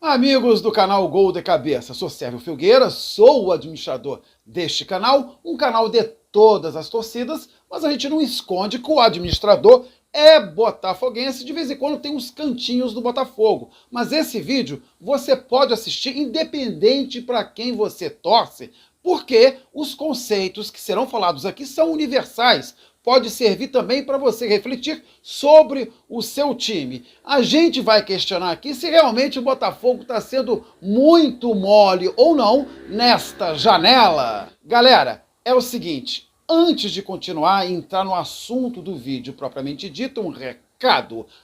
Amigos do canal Gol de Cabeça, sou Sérgio Filgueira, sou o administrador deste canal, um canal de todas as torcidas, mas a gente não esconde que o administrador é botafoguense, de vez em quando tem uns cantinhos do Botafogo. Mas esse vídeo você pode assistir independente para quem você torce, porque os conceitos que serão falados aqui são universais. Pode servir também para você refletir sobre o seu time. A gente vai questionar aqui se realmente o Botafogo está sendo muito mole ou não nesta janela. Galera, é o seguinte, antes de continuar e entrar no assunto do vídeo propriamente dito, um recado.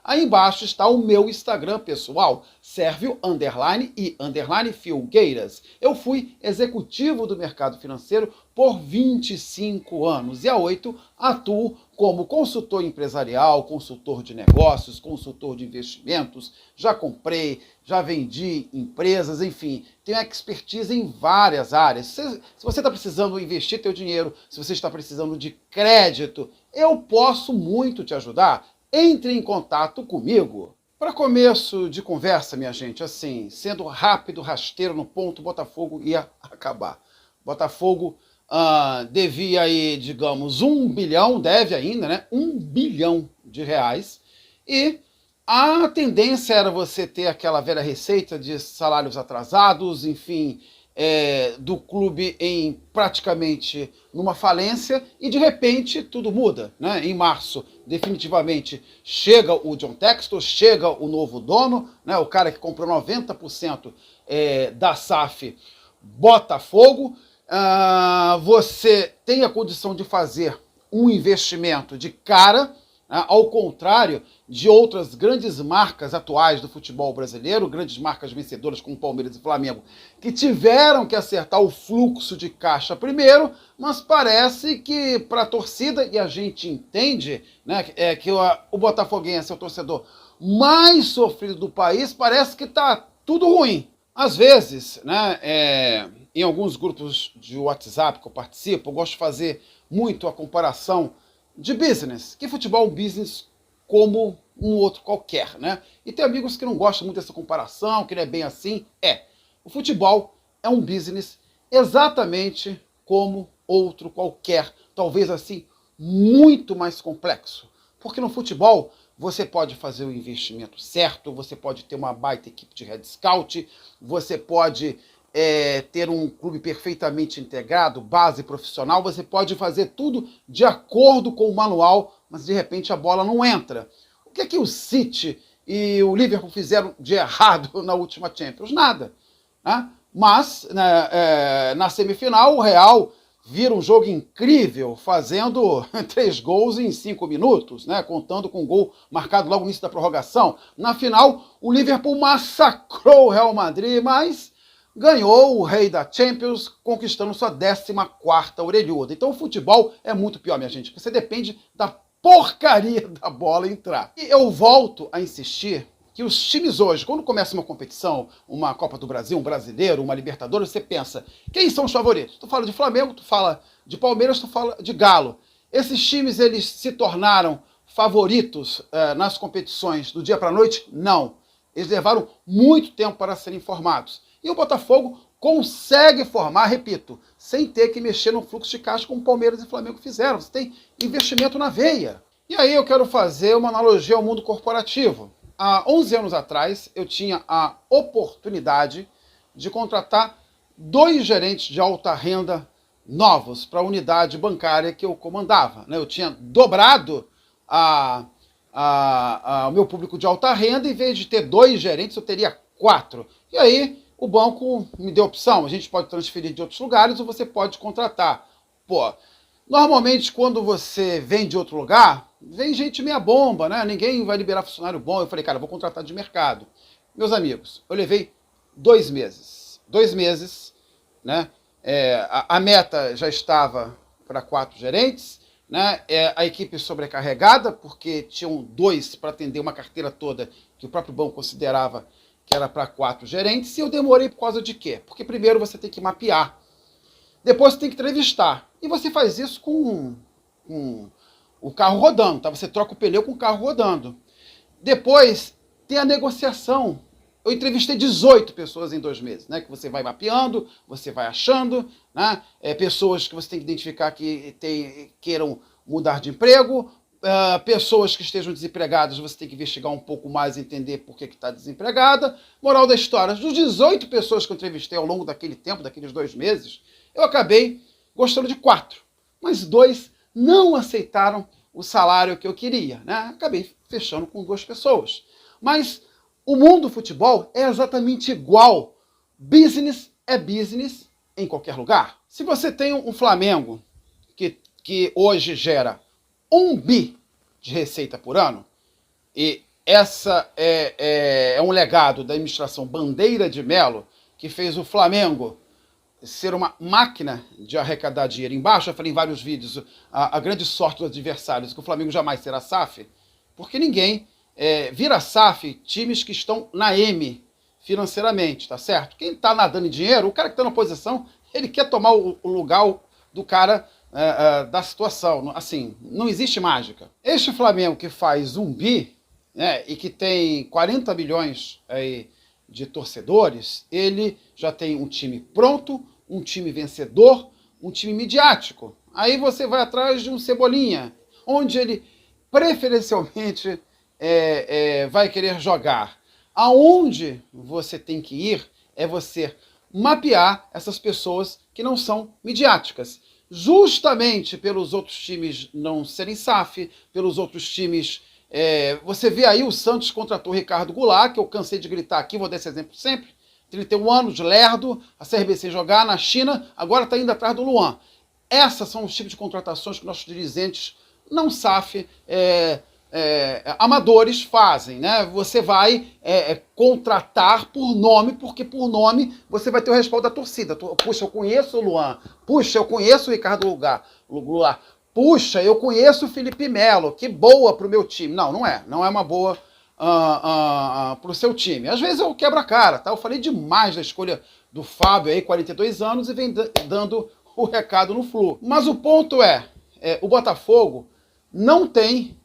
Aí embaixo está o meu Instagram pessoal, Sérvio_e_Filgueiras. Eu fui executivo do mercado financeiro por 25 anos e há 8 atuo como consultor empresarial, consultor de negócios, consultor de investimentos. Já comprei, já vendi empresas, enfim, tenho expertise em várias áreas. Se você está precisando investir seu dinheiro, se você está precisando de crédito, eu posso muito te ajudar. Entre em contato comigo. Para começo de conversa, minha gente, assim, sendo rápido, rasteiro no ponto, Botafogo ia acabar. Botafogo devia aí, digamos, 1 bilhão, deve ainda, né? 1 bilhão de reais. E a tendência era você ter aquela velha receita de salários atrasados, enfim, do clube em praticamente numa falência, e de repente tudo muda, né? Em março, definitivamente, chega o John Textor, chega o novo dono, né? O cara que comprou 90% da SAF Botafogo. Você tem a condição de fazer um investimento de cara, ao contrário de outras grandes marcas atuais do futebol brasileiro, grandes marcas vencedoras como Palmeiras e Flamengo, que tiveram que acertar o fluxo de caixa primeiro, mas parece que para a torcida, e a gente entende, né, que o botafoguense é o torcedor mais sofrido do país, parece que está tudo ruim. Às vezes, né, em alguns grupos de WhatsApp que eu participo, eu gosto de fazer muito a comparação de business, que futebol é um business como um outro qualquer, né? E tem amigos que não gostam muito dessa comparação, que não é bem assim. O futebol é um business exatamente como outro qualquer, talvez assim, muito mais complexo. Porque no futebol você pode fazer o investimento certo, você pode ter uma baita equipe de head scout, você pode ter um clube perfeitamente integrado, base profissional, você pode fazer tudo de acordo com o manual, mas de repente a bola não entra. O que é que o City e o Liverpool fizeram de errado na última Champions? Nada, né? Mas na semifinal o Real vira um jogo incrível, fazendo 3 gols em 5 minutos, né? Contando com um gol marcado logo no início da prorrogação. Na final, o Liverpool massacrou o Real Madrid, mas ganhou o rei da Champions, conquistando sua 14ª orelhuda. Então o futebol é muito pior, minha gente, porque você depende da porcaria da bola entrar. E eu volto a insistir que os times hoje, quando começa uma competição, uma Copa do Brasil, um Brasileiro, uma Libertadores, você pensa, quem são os favoritos? Tu fala de Flamengo, tu fala de Palmeiras, tu fala de Galo. Esses times, eles se tornaram favoritos nas competições do dia para a noite? Não. Eles levaram muito tempo para serem formados. E o Botafogo consegue formar, repito, sem ter que mexer no fluxo de caixa como Palmeiras e Flamengo fizeram. Você tem investimento na veia. E aí eu quero fazer uma analogia ao mundo corporativo. Há 11 anos atrás, eu tinha a oportunidade de contratar 2 gerentes de alta renda novos para a unidade bancária que eu comandava, né? Eu tinha dobrado o meu público de alta renda, em vez de ter 2 gerentes, eu teria 4. E aí o banco me deu opção, a gente pode transferir de outros lugares ou você pode contratar. Normalmente quando você vem de outro lugar, vem gente meia bomba, né? Ninguém vai liberar funcionário bom. Eu falei, cara, eu vou contratar de mercado. Meus amigos, eu levei 2 meses. 2 meses, né? A meta já estava para 4 gerentes, né? A equipe sobrecarregada, porque tinham 2 para atender uma carteira toda que o próprio banco considerava que era para 4 gerentes, e eu demorei por causa de quê? Porque primeiro você tem que mapear, depois você tem que entrevistar, e você faz isso com o carro rodando, tá? Você troca o pneu com o carro rodando. Depois tem a negociação eu entrevistei 18 pessoas em 2 meses, né? Que você vai mapeando, você vai achando, né? Pessoas que você tem que identificar que queiram mudar de emprego, pessoas que estejam desempregadas, você tem que investigar um pouco mais e entender por que está desempregada. Moral da história, dos 18 pessoas que eu entrevistei ao longo daquele tempo, daqueles 2 meses, eu acabei gostando de 4, mas 2 não aceitaram o salário que eu queria, né? Acabei fechando com 2 pessoas. Mas o mundo do futebol é exatamente igual. Business é business em qualquer lugar. Se você tem um Flamengo que hoje gera 1 bi de receita por ano, e essa é um legado da administração Bandeira de Melo, que fez o Flamengo ser uma máquina de arrecadar dinheiro. Embaixo eu falei em vários vídeos, a grande sorte dos adversários é que o Flamengo jamais será SAF, porque ninguém vira SAF times que estão na M financeiramente, tá certo? Quem tá nadando em dinheiro, o cara que tá na posição, ele quer tomar o lugar do cara da situação. Assim, não existe mágica. Este Flamengo que faz 1 bi, né, e que tem 40 milhões de torcedores, ele já tem um time pronto, um time vencedor, um time midiático. Aí você vai atrás de um Cebolinha, onde ele preferencialmente vai querer jogar. Aonde você tem que ir é você mapear essas pessoas que não são midiáticas. Justamente pelos outros times não serem SAF, pelos outros times... você vê aí o Santos contratou o Ricardo Goulart, que eu cansei de gritar aqui, vou dar esse exemplo sempre. 31 anos, lerdo, a CRB sem jogar na China, agora está indo atrás do Luan. Essas são os tipos de contratações que nossos dirigentes não SAF, amadores fazem, né? Você vai contratar por nome, porque por nome você vai ter o respaldo da torcida. Puxa, eu conheço o Luan. Puxa, eu conheço o Ricardo Goulart. Puxa, eu conheço o Felipe Melo. Que boa pro meu time. Não é. Não é uma boa pro seu time. Às vezes eu quebro a cara, tá? Eu falei demais da escolha do Fábio aí, 42 anos, e vem dando o recado no Flu. Mas o ponto o Botafogo não tem...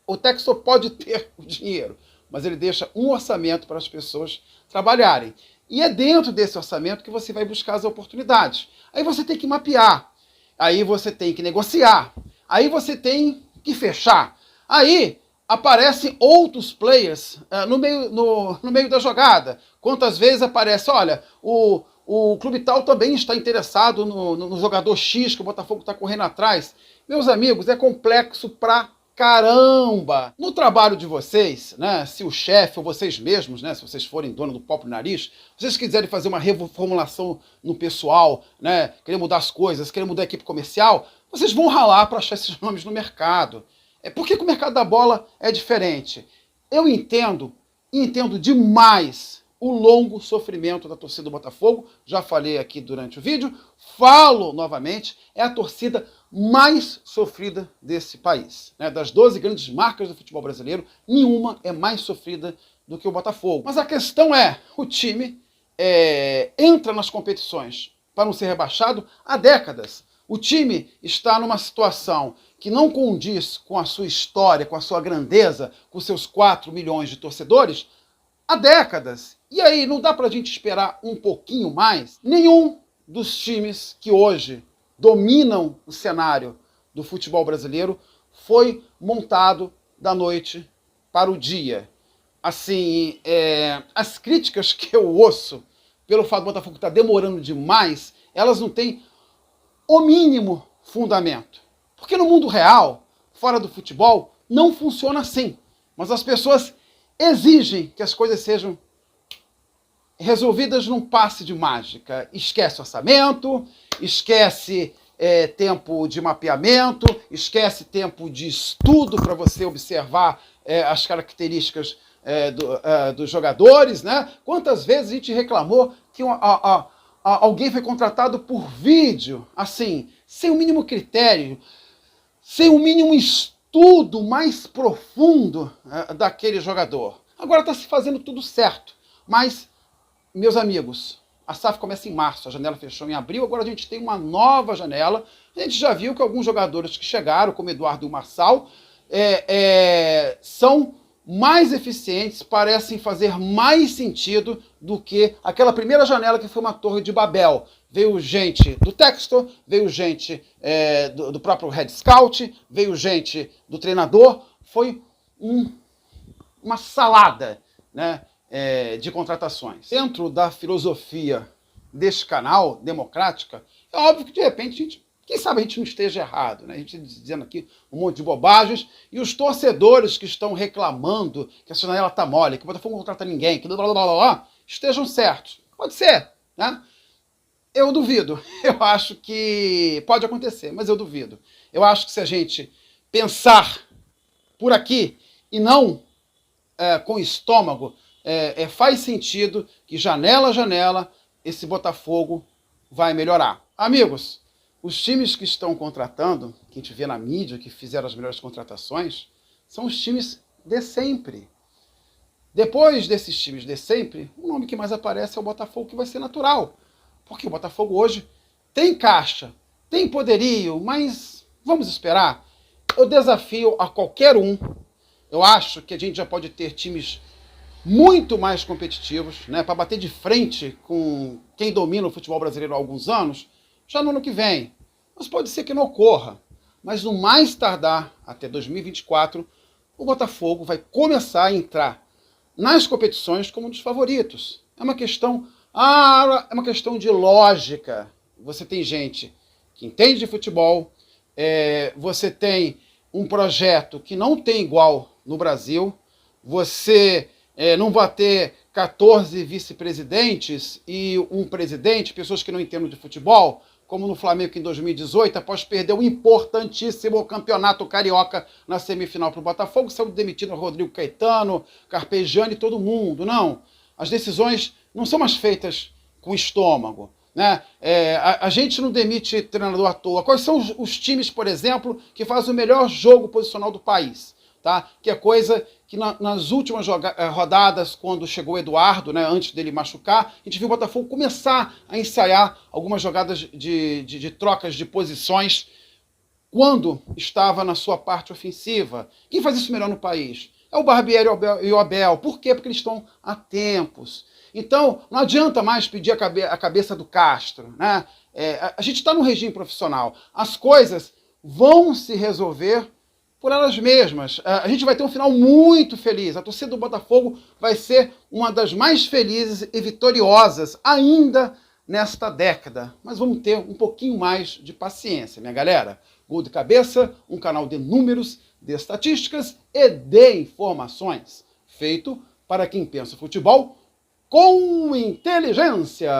o Textor pode ter o dinheiro, mas ele deixa um orçamento para as pessoas trabalharem. E é dentro desse orçamento que você vai buscar as oportunidades. Aí você tem que mapear, aí você tem que negociar, aí você tem que fechar. Aí aparecem outros players no meio da jogada. Quantas vezes aparece, olha, o clube tal também está interessado no jogador X que o Botafogo está correndo atrás. Meus amigos, é complexo pra caramba. No trabalho de vocês, né, se o chefe ou vocês mesmos, né, se vocês forem dono do próprio nariz, vocês quiserem fazer uma reformulação no pessoal, né, querer mudar as coisas, querer mudar a equipe comercial, vocês vão ralar para achar esses nomes no mercado. Por que o mercado da bola é diferente? Eu entendo demais o longo sofrimento da torcida do Botafogo, já falei aqui durante o vídeo, falo novamente, é a torcida mais sofrida desse país. Né? Das 12 grandes marcas do futebol brasileiro, nenhuma é mais sofrida do que o Botafogo. Mas a questão o time entra nas competições para não ser rebaixado há décadas. O time está numa situação que não condiz com a sua história, com a sua grandeza, com seus 4 milhões de torcedores, há décadas. E aí, não dá pra gente esperar um pouquinho mais? Nenhum dos times que hoje dominam o cenário do futebol brasileiro foi montado da noite para o dia. Assim, as críticas que eu ouço pelo fato do Botafogo estar demorando demais, elas não têm o mínimo fundamento. Porque no mundo real, fora do futebol, não funciona assim. Mas as pessoas exigem que as coisas sejam resolvidas num passe de mágica. Esquece orçamento, esquece tempo de mapeamento, esquece tempo de estudo para você observar as características dos jogadores, né? Quantas vezes a gente reclamou que alguém foi contratado por vídeo, assim, sem o mínimo critério, sem o mínimo estudo mais profundo daquele jogador. Agora está se fazendo tudo certo, mas, meus amigos, a SAF começa em março, a janela fechou em abril, agora a gente tem uma nova janela. A gente já viu que alguns jogadores que chegaram, como Eduardo e o Marçal, são mais eficientes, parecem fazer mais sentido do que aquela primeira janela que foi uma torre de Babel. Veio gente do Textor, veio gente do próprio Head Scout, veio gente do treinador. Foi uma salada, né, de contratações. Dentro da filosofia deste canal, democrática, é óbvio que de repente quem sabe a gente não esteja errado, né? A gente dizendo aqui um monte de bobagens, e os torcedores que estão reclamando que a janela está mole, que o Botafogo não contrata ninguém, que blá, blá, blá, blá, estejam certos. Pode ser, né? Eu duvido. Eu acho que pode acontecer, mas eu duvido. Eu acho que se a gente pensar por aqui e não com estômago, faz sentido que janela a janela esse Botafogo vai melhorar. Amigos, os times que estão contratando, que a gente vê na mídia, que fizeram as melhores contratações, são os times de sempre. Depois desses times de sempre, o nome que mais aparece é o Botafogo, que vai ser natural. Porque o Botafogo hoje tem caixa, tem poderio, mas vamos esperar. Eu desafio a qualquer um. Eu acho que a gente já pode ter times muito mais competitivos, né, para bater de frente com quem domina o futebol brasileiro há alguns anos, já no ano que vem. Mas pode ser que não ocorra. Mas no mais tardar, até 2024, o Botafogo vai começar a entrar nas competições como um dos favoritos. É uma questão de lógica. Você tem gente que entende de futebol, você tem um projeto que não tem igual no Brasil, você não vai ter 14 vice-presidentes e um presidente, pessoas que não entendem de futebol, como no Flamengo em 2018, após perder o importantíssimo campeonato carioca na semifinal para o Botafogo, saiu demitido o Rodrigo Caetano, Carpegiani e todo mundo. Não, as decisões não são mais feitas com estômago, né? A gente não demite treinador à toa. Quais são os times, por exemplo, que fazem o melhor jogo posicional do país? Tá? Que é coisa que nas últimas rodadas, quando chegou o Eduardo, né, antes dele machucar, a gente viu o Botafogo começar a ensaiar algumas jogadas de trocas de posições quando estava na sua parte ofensiva. Quem faz isso melhor no país? É o Barbieri e o Abel. Por quê? Porque eles estão há tempos. Então, não adianta mais pedir a cabeça do Castro, né? A gente está num regime profissional. As coisas vão se resolver por elas mesmas. A gente vai ter um final muito feliz. A torcida do Botafogo vai ser uma das mais felizes e vitoriosas ainda nesta década. Mas vamos ter um pouquinho mais de paciência, minha galera. Gol de Cabeça, um canal de números, de estatísticas e de informações. Feito para quem pensa futebol com inteligência.